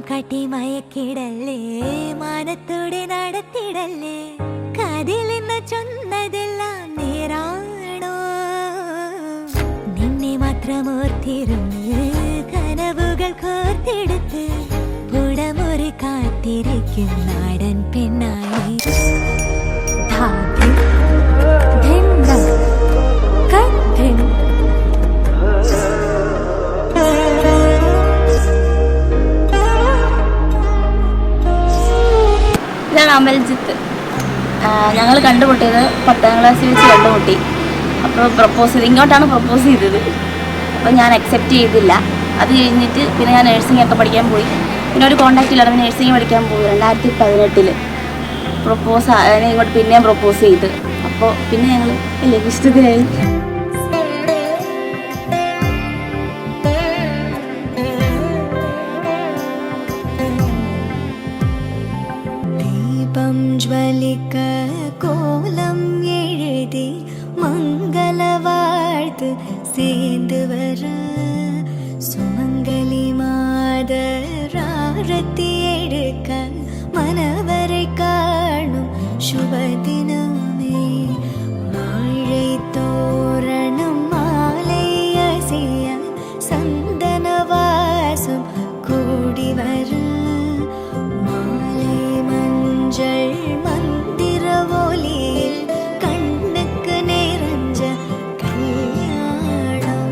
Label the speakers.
Speaker 1: കാട്ടി മയക്കിടല്ലേ, മാനത്തോടെ നടത്തിടല്ലേ, കതിലെന്ന് ചൊന്നതെല്ലാം നേരാണോ? നിന്നെ മാത്രം ഓർത്തിരുന്ന് കനവുകൾ കോർത്തെടുത്ത് പുടമുറി കാത്തിരിക്കും നാടൻ പെണ്ണായി.
Speaker 2: ഇതാണ് അമൽജിത്ത്. ഞങ്ങൾ കണ്ടുമുട്ടിയത് 10ാം ക്ലാസ്സിൽ വെച്ച് കണ്ടുമുട്ടി. അപ്പോൾ പ്രപ്പോസ് ചെയ്ത് ഇങ്ങോട്ടാണ് പ്രപ്പോസ് ചെയ്തത്. അപ്പോൾ ഞാൻ അക്സെപ്റ്റ് ചെയ്തില്ല. അത് കഴിഞ്ഞിട്ട് പിന്നെ ഞാൻ നഴ്സിംഗ് ഒക്കെ പഠിക്കാൻ പോയി. പിന്നെ ഒരു കോൺടാക്റ്റ് ഇല്ലാതെ നഴ്സിംഗ് പഠിക്കാൻ പോയി 2018 പ്രപ്പോസ് ഇങ്ങോട്ട് പിന്നെയും പ്രപ്പോസ് ചെയ്ത്. അപ്പോൾ പിന്നെ ഞങ്ങൾ വലിയ ഇഷ്ടത്തിലായി.
Speaker 1: ജ്വലിക്ക കോലം എഴുതി മംഗള വാഴ്ത്ത് சேர்ந்து வர சுமங்கலி மாதராரத்தி எடுக்க மனவரை காணும் சுபதினமே. வாழை தோரணம் மாலை அசைய சந்தன வாசம் கூடி வர மந்திர ஒலியில் கண்ணுக்கு நிறைஞ்ச கல்யாணம்.